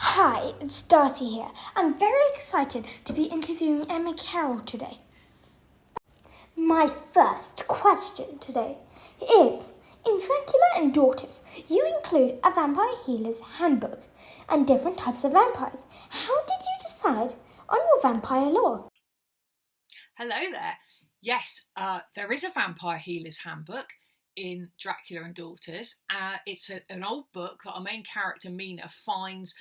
Hi, it's Darcy here. I'm very excited to be interviewing Emma Carroll today. My first question today is, in Dracula Daughters, you include a vampire healer's handbook and different types of vampires. How did you decide on your vampire lore? Hello there. Yes, there is a vampire healer's handbook in Dracula and Daughters. It's an old book that our main character Mina finds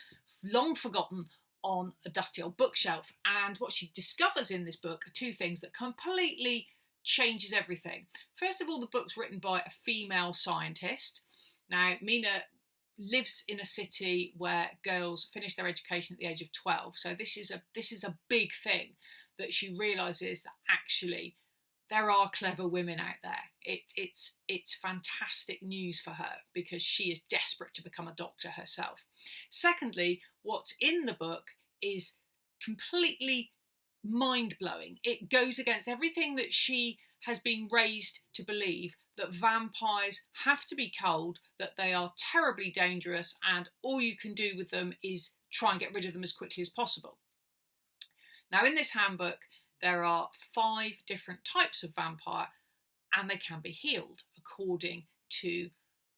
long forgotten on a dusty old bookshelf. And what she discovers in this book are two things that completely changes everything. First of all, the book's written by a female scientist. Now, Mina lives in a city where girls finish their education at the age of 12. So this is a big thing, that she realises that actually there are clever women out there. It's fantastic news for her because she is desperate to become a doctor herself. Secondly, what's in the book is completely mind-blowing. It goes against everything that she has been raised to believe, that vampires have to be culled, that they are terribly dangerous, and all you can do with them is try and get rid of them as quickly as possible. Now, in this handbook, there are 5 different types of vampire, and they can be healed according to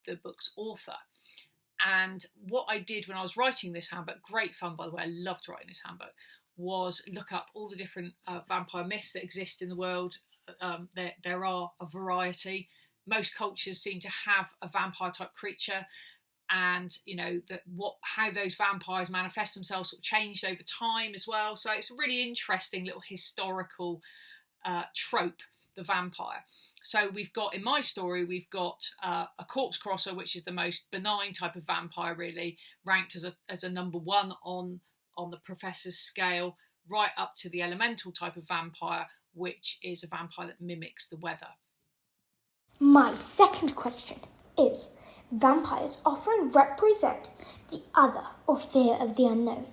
the book's author. And what I did when I was writing this handbook, great fun by the way, I loved writing this handbook, was look up all the different vampire myths that exist in the world. There are a variety. Most cultures seem to have a vampire type creature, and how those vampires manifest themselves sort of changed over time as well. So it's a really interesting little historical trope, the vampire. So we've got, in my story, we've got a corpse crosser, which is the most benign type of vampire, really, ranked as a number 1 on the professor's scale, right up to the elemental type of vampire, which is a vampire that mimics the weather. My second question is, vampires often represent the other or fear of the unknown.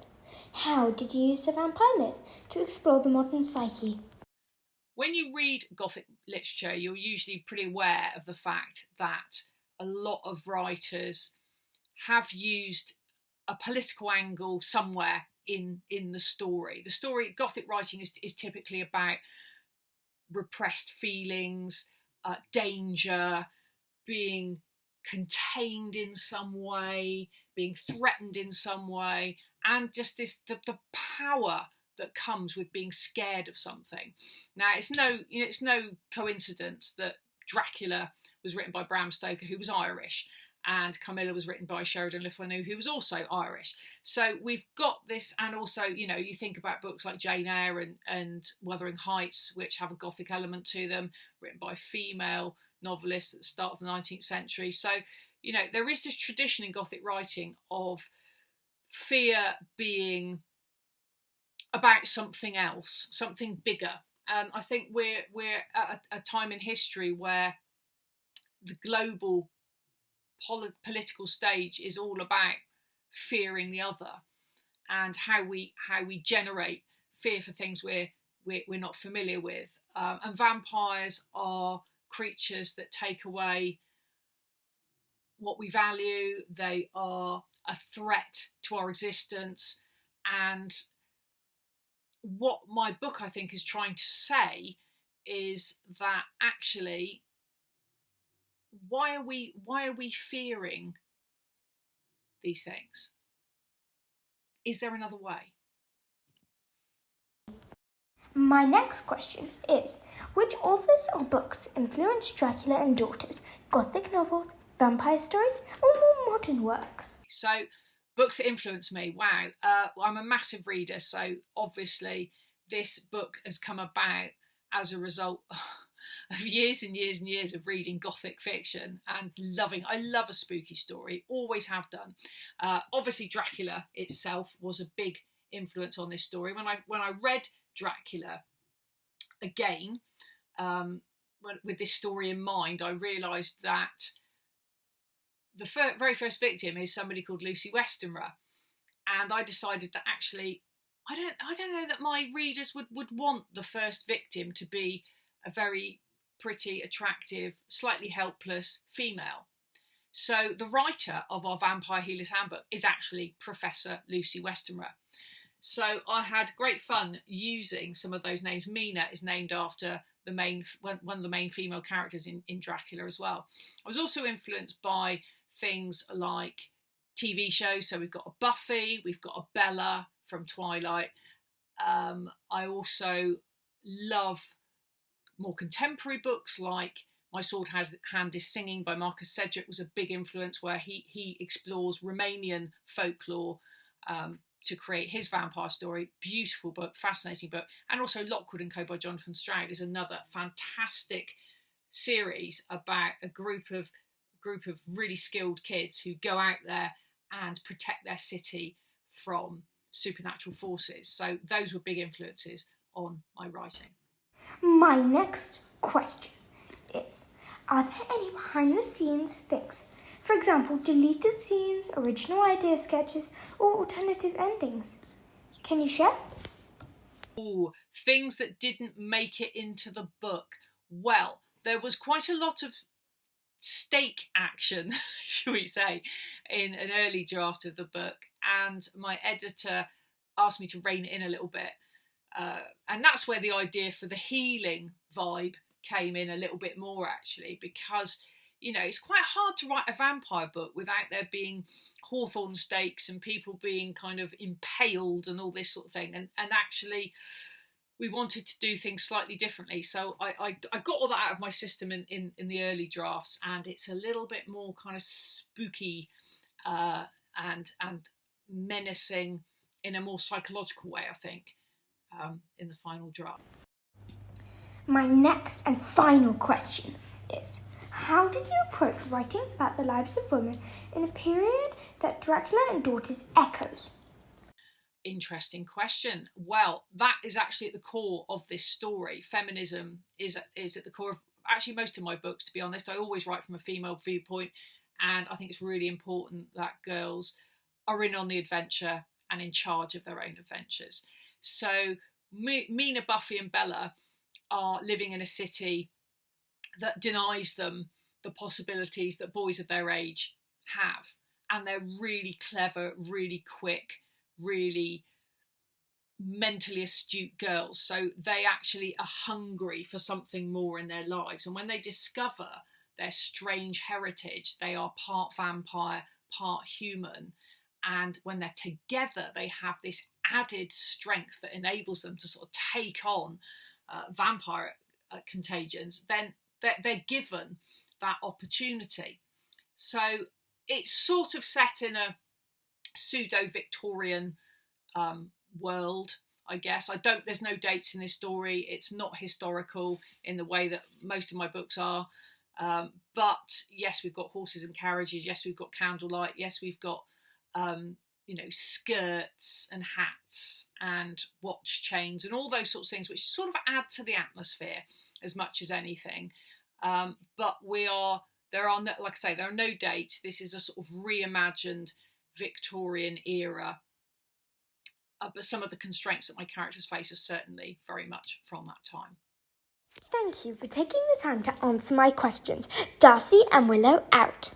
How did you use the vampire myth to explore the modern psyche? When you read Gothic literature, you're usually pretty aware of the fact that a lot of writers have used a political angle somewhere in the story. The story, Gothic writing is typically about repressed feelings, danger, being contained in some way, being threatened in some way, and just the power that comes with being scared of something. Now, it's no coincidence that Dracula was written by Bram Stoker, who was Irish, and Camilla was written by Sheridan Le Fanu, who was also Irish. So we've got this, and also, you think about books like Jane Eyre and Wuthering Heights, which have a Gothic element to them, written by female novelists at the start of the 19th century. So, there is this tradition in Gothic writing of fear being about something else, something bigger. And I think we're at a time in history where the global political stage is all about fearing the other, and how we generate fear for things we're not familiar with. And vampires are creatures that take away what we value. They are a threat to our existence, and what my book, I think, is trying to say is that actually, why are we fearing these things? Is there another way? My next question is, which authors or books influenced Dracula and Daughters? Gothic novels, vampire stories, or more modern works? So, books that influence me. Wow. I'm a massive reader, so obviously this book has come about as a result of years and years and years of reading Gothic fiction and I love a spooky story, always have done. Obviously Dracula itself was a big influence on this story. When I read Dracula again, with this story in mind, I realised that the very first victim is somebody called Lucy Westenra, and I decided that actually I don't know that my readers would want the first victim to be a very pretty, attractive, slightly helpless female. So the writer of our Vampire Healer's Handbook is actually Professor Lucy Westenra. So I had great fun using some of those names. Mina is named after one of the main female characters in Dracula as well. I was also influenced by things like TV shows. So we've got a Buffy, we've got a Bella from Twilight. I also love more contemporary books like My Sword Hand is Singing by Marcus Sedgwick was a big influence, where he explores Romanian folklore to create his vampire story. Beautiful book, fascinating book. And also Lockwood & Co by Jonathan Stroud is another fantastic series about a group of really skilled kids who go out there and protect their city from supernatural forces. So those were big influences on my writing. My next question is, are there any behind the scenes things? For example, deleted scenes, original idea sketches, or alternative endings? Can you share? Ooh, things that didn't make it into the book. Well, there was quite a lot of stake action, shall we say, in an early draft of the book, and my editor asked me to rein it in a little bit. And that's where the idea for the healing vibe came in a little bit more, actually, because, you know, it's quite hard to write a vampire book without there being hawthorn stakes and people being kind of impaled and all this sort of thing. And actually, we wanted to do things slightly differently. So I got all that out of my system in the early drafts, and it's a little bit more kind of spooky and menacing in a more psychological way, I think, in the final draft. My next and final question is, how did you approach writing about the lives of women in a period that Dracula Daughters echoes? Interesting question. Well, that is actually at the core of this story. Feminism is at the core of actually most of my books, to be honest. I always write from a female viewpoint, and I think it's really important that girls are in on the adventure and in charge of their own adventures. So Mina, Buffy and Bella are living in a city that denies them the possibilities that boys of their age have. And they're really clever, really quick, really mentally astute girls. So they actually are hungry for something more in their lives. And when they discover their strange heritage, they are part vampire, part human. And when they're together, they have this added strength that enables them to sort of take on vampire contagions. Then they're given that opportunity. So it's sort of set in a pseudo-Victorian world, I guess. There's no dates in this story. It's not historical in the way that most of my books are. But yes, we've got horses and carriages. Yes, we've got candlelight. Yes, we've got skirts and hats and watch chains and all those sorts of things, which sort of add to the atmosphere as much as anything. But there are no dates. This is a sort of reimagined Victorian era. But some of the constraints that my characters face are certainly very much from that time. Thank you for taking the time to answer my questions. Darcy and Willow out.